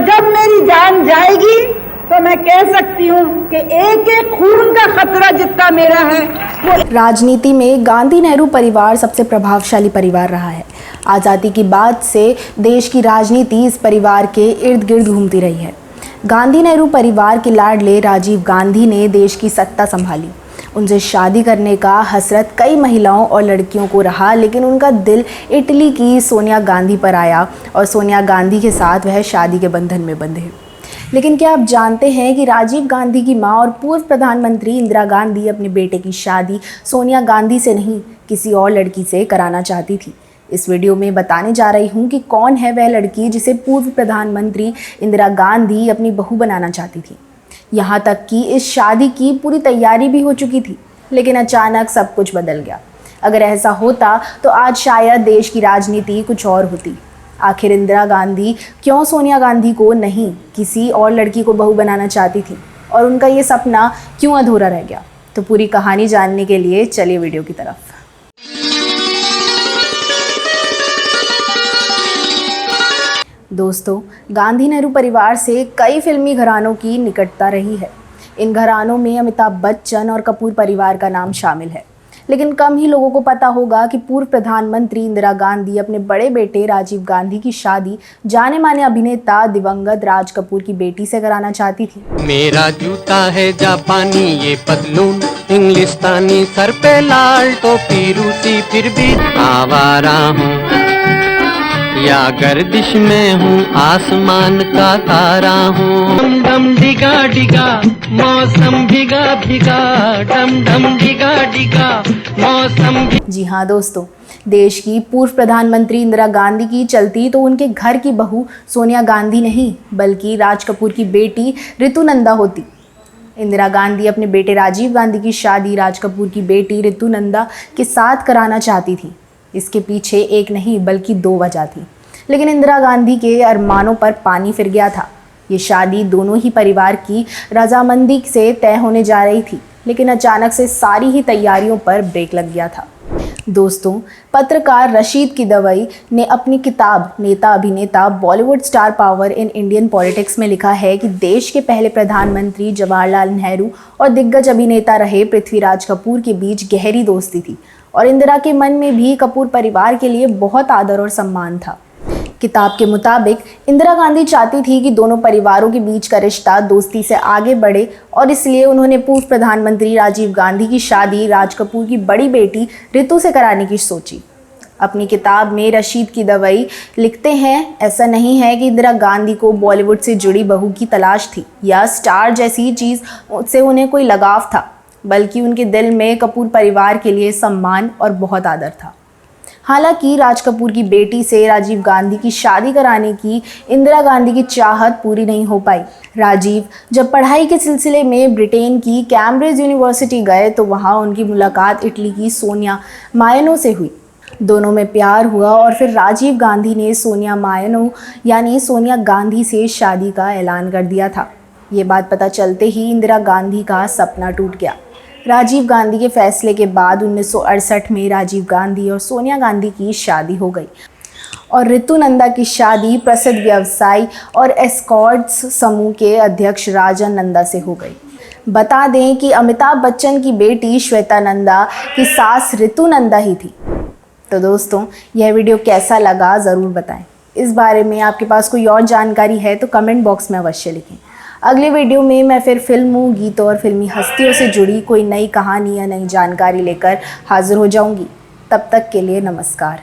जब मेरी जान जाएगी तो मैं कह सकती हूँ कि एक एक खून का खतरा जितना मेरा है वो। राजनीति में गांधी नेहरू परिवार सबसे प्रभावशाली परिवार रहा है। आज़ादी की बाद से देश की राजनीति इस परिवार के इर्द गिर्द घूमती रही है। गांधी नेहरू परिवार के लाडले राजीव गांधी ने देश की सत्ता संभाली। उनसे शादी करने का हसरत कई महिलाओं और लड़कियों को रहा, लेकिन उनका दिल इटली की सोनिया गांधी पर आया और सोनिया गांधी के साथ वह शादी के बंधन में बंधे। लेकिन क्या आप जानते हैं कि राजीव गांधी की मां और पूर्व प्रधानमंत्री इंदिरा गांधी अपने बेटे की शादी सोनिया गांधी से नहीं, किसी और लड़की से कराना चाहती थी। इस वीडियो में बताने जा रही हूं कि कौन है वह लड़की जिसे पूर्व प्रधानमंत्री इंदिरा गांधी अपनी बहू बनाना चाहती थी। यहाँ तक कि इस शादी की पूरी तैयारी भी हो चुकी थी, लेकिन अचानक सब कुछ बदल गया। अगर ऐसा होता तो आज शायद देश की राजनीति कुछ और होती। आखिर इंदिरा गांधी क्यों सोनिया गांधी को नहीं, किसी और लड़की को बहू बनाना चाहती थी और उनका ये सपना क्यों अधूरा रह गया? तो पूरी कहानी जानने के लिए चलिए वीडियो की तरफ। दोस्तों, गांधी नेहरू परिवार से कई फिल्मी घरानों की निकटता रही है। इन घरानों में अमिताभ बच्चन और कपूर परिवार का नाम शामिल है, लेकिन कम ही लोगों को पता होगा कि पूर्व प्रधानमंत्री इंदिरा गांधी अपने बड़े बेटे राजीव गांधी की शादी जाने माने अभिनेता दिवंगत राज कपूर की बेटी से कराना चाहती थी। मेरा जूता है जापानी, ये पतलून इंग्लिस्तानी, सर पे लाल टोपी रूसी, फिर भी आवारा हूँ या गर्दिश में हूँ, आसमान का तारा हूँ। डम डम डिगा डिगा मौसम भीगा भीगा, डम डम डिगा डिगा मौसम। जी हाँ दोस्तों, देश की पूर्व प्रधानमंत्री इंदिरा गांधी की चलती तो उनके घर की बहू सोनिया गांधी नहीं, बल्कि राज कपूर की बेटी ऋतु नंदा होती। इंदिरा गांधी अपने बेटे राजीव गांधी की शादी राज कपूर की बेटी ऋतु नंदा के साथ कराना चाहती थी। इसके पीछे एक नहीं बल्कि दो वजह थी, लेकिन इंदिरा गांधी के अरमानों पर पानी फिर गया था। ये शादी दोनों ही परिवार की रजामंदी से तय होने जा रही थी, लेकिन अचानक से सारी ही तैयारियों पर ब्रेक लग गया था। दोस्तों, पत्रकार रशीद किदवई ने अपनी किताब नेता अभिनेता Bollywood star power in Indian politics में लिखा है कि देश के पहले प्रधानमंत्री जवाहरलाल नेहरू और दिग्गज अभिनेता रहे पृथ्वीराज कपूर के बीच गहरी दोस्ती थी और इंदिरा के मन में भी कपूर परिवार के लिए बहुत आदर और सम्मान था। किताब के मुताबिक इंदिरा गांधी चाहती थी कि दोनों परिवारों के बीच का रिश्ता दोस्ती से आगे बढ़े और इसलिए उन्होंने पूर्व प्रधानमंत्री राजीव गांधी की शादी राज कपूर की बड़ी बेटी ऋतु से कराने की सोची। अपनी किताब में रशीद किदवई लिखते हैं, ऐसा नहीं है कि इंदिरा गांधी को बॉलीवुड से जुड़ी बहू की तलाश थी या स्टार जैसी चीज़ से उन्हें कोई लगाव था, बल्कि उनके दिल में कपूर परिवार के लिए सम्मान और बहुत आदर था। हालांकि राज कपूर की बेटी से राजीव गांधी की शादी कराने की इंदिरा गांधी की चाहत पूरी नहीं हो पाई। राजीव जब पढ़ाई के सिलसिले में ब्रिटेन की कैम्ब्रिज यूनिवर्सिटी गए तो वहां उनकी मुलाकात इटली की सोनिया मायनो से हुई। दोनों में प्यार हुआ और फिर राजीव गांधी ने सोनिया मायनो यानी सोनिया गांधी से शादी का ऐलान कर दिया था। ये बात पता चलते ही इंदिरा गांधी का सपना टूट गया। राजीव गांधी के फैसले के बाद 1968 में राजीव गांधी और सोनिया गांधी की शादी हो गई और ऋतु नंदा की शादी प्रसिद्ध व्यवसायी और एस्कॉर्ट्स समूह के अध्यक्ष राजन नंदा से हो गई। बता दें कि अमिताभ बच्चन की बेटी श्वेता नंदा की सास ऋतु नंदा ही थी। तो दोस्तों, यह वीडियो कैसा लगा ज़रूर बताएं। इस बारे में आपके पास कोई और जानकारी है तो कमेंट बॉक्स में अवश्य लिखें। अगले वीडियो में मैं फिर फिल्मों, गीतों और फिल्मी हस्तियों से जुड़ी कोई नई कहानी या नई जानकारी लेकर हाजिर हो जाऊंगी। तब तक के लिए नमस्कार।